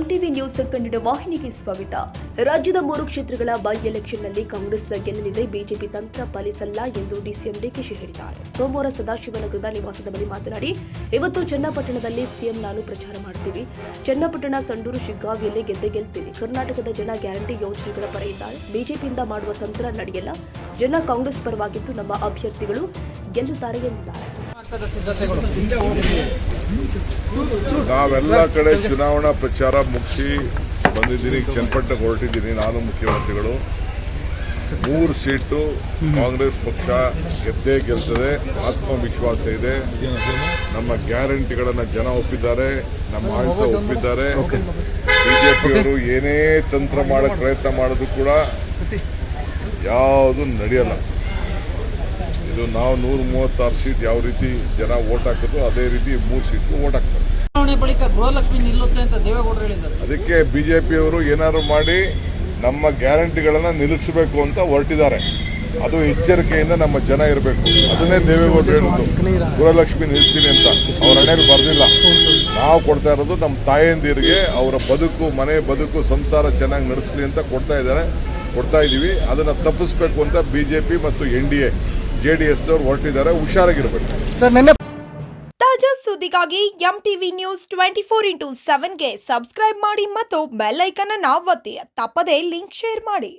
MTV news Kannada ವಾಹಿನಿಗೆ ಸ್ವಾಗತ. ರಾಜ್ಯದ 3 ಕ್ಷೇತ್ರಗಳ ಬೈ ಎಲೆಕ್ಷನ್ನಲ್ಲಿ ಕಾಂಗ್ರೆಸ್ ಗೆಲ್ಲಲಿದೆ, ಬಿಜೆಪಿ ತಂತ್ರ ಫಲಿಸಲ್ಲ ಎಂದು ಡಿಸಿಎಂ ಡಿಕೆಶಿ ಹೇಳಿದ್ದಾರೆ. ಸೋಮವಾರ ಸದಾಶಿವನಗರದ ನಿವಾಸದ ಬಳಿ ಮಾತನಾಡಿ, ಇವತ್ತು ಚನ್ನಪಟ್ಟಣದಲ್ಲಿ ಸಿಎಂ ನಾನು ಪ್ರಚಾರ ಮಾಡ್ತೀವಿ. ಚನ್ನಪಟ್ಟಣ, ಸಂಡೂರು, ಶಿಗ್ಗಾವಿಯಲ್ಲಿ ಗೆಲ್ತೀವಿ. ಕರ್ನಾಟಕದ ಜನ ಗ್ಯಾರಂಟಿ ಯೋಜನೆಗಳ ಪರ ಇದ್ದಾರೆ. ಬಿಜೆಪಿಯಿಂದ ಮಾಡುವ ತಂತ್ರ ನಡೆಯಲ್ಲ. ಜನ ಕಾಂಗ್ರೆಸ್ ಪರವಾಗಿದ್ದು ನಮ್ಮ ಅಭ್ಯರ್ಥಿಗಳು ಗೆಲ್ಲುತ್ತಾರೆ ಎಂದಿದ್ದಾರೆ. ನಾವೆಲ್ಲ ಕಡೆ ಚುನಾವಣಾ ಪ್ರಚಾರ ಮುಗಿಸಿ ಬಂದಿದ್ದೀನಿ. ಚನ್ನಪಟ್ಟಣಕ್ಕೆ ಹೊರಟಿದ್ದೀನಿ. ನಾನು ಮುಖ್ಯಮಂತ್ರಿಗಳು 3 ಸೀಟು ಕಾಂಗ್ರೆಸ್ ಪಕ್ಷ ಗೆಲ್ತದೆ. ಆತ್ಮವಿಶ್ವಾಸ ಇದೆ. ನಮ್ಮ ಗ್ಯಾರಂಟಿಗಳನ್ನು ಜನ ಒಪ್ಪಿದ್ದಾರೆ, ನಮ್ಮ ಆಡಳಿತ ಒಪ್ಪಿದ್ದಾರೆ. ಬಿಜೆಪಿಯವರು ಏನೇ ತಂತ್ರ ಮಾಡಕ್ಕೆ ಪ್ರಯತ್ನ ಮಾಡೋದು ಕೂಡ ಯಾವುದು ನಡೆಯಲ್ಲ. ಇದು ನಾವು 136 ಸೀಟ್ ಯಾವ ರೀತಿ ಜನ ವೋಟ್ ಹಾಕಿದ್ರು ಅದೇ ರೀತಿ 3 ಸೀಟ್ ವೋಟ್ ಹಾಕ್ತಾರೆ. ಚುನಾವಣೆ ಬಳಿಕ ಗೃಹಲಕ್ಷ್ಮಿ ನಿಲ್ಲುತ್ತೆ ಅಂತ ದೇವೇಗೌಡರು ಹೇಳಿದ್ದಾರೆ. ಅದಕ್ಕೆ ಬಿಜೆಪಿಯವರು ಏನಾದ್ರು ಮಾಡಿ ನಮ್ಮ ಗ್ಯಾರಂಟಿಗಳನ್ನ ನಿಲ್ಲಿಸಬೇಕು ಅಂತ ಹೊರಟಿದ್ದಾರೆ. ಅದು ಎಚ್ಚರಿಕೆಯಿಂದ ನಮ್ಮ ಜನ ಇರಬೇಕು. ಅದನ್ನೇ ದೇವೇಗೌಡರು ಹೇಳುದು, ಗೃಹಲಕ್ಷ್ಮಿ ನಿಲ್ಲಿಸ್ತೀನಿ ಅಂತ. ಅವ್ರ ಹಣೆಯಲ್ಲಿ ಬರ್ದಿಲ್ಲ. ನಾವು ಕೊಡ್ತಾ ಇರೋದು ನಮ್ಮ ತಾಯಂದಿರಿಗೆ ಅವರ ಬದುಕು, ಮನೆ ಬದುಕು, ಸಂಸಾರ ಚೆನ್ನಾಗಿ ನಡೆಸಲಿ ಅಂತ ಕೊಡ್ತಾ ಇದೀವಿ. ಅದನ್ನ ತಪ್ಪಿಸಬೇಕು ಅಂತ ಬಿಜೆಪಿ ಮತ್ತು NDA JDS ಅವರು ಹೊರಟಿದ್ದಾರೆ. ಹುಷಾರಾಗಿರ್ಬೇಕು. ತಾಜಾ ಸುದ್ದಿಗಾಗಿ ಎಂಟಿವಿ ನ್ಯೂಸ್ 24x7ಗೆ ಸಬ್ಸ್ಕ್ರೈಬ್ ಮಾಡಿ ಮತ್ತು ಬೆಲ್ ಐಕಾನ್ ಅನ್ನು ಒತ್ತಿ. ತಪ್ಪದೇ ಲಿಂಕ್ ಶೇರ್ ಮಾಡಿ.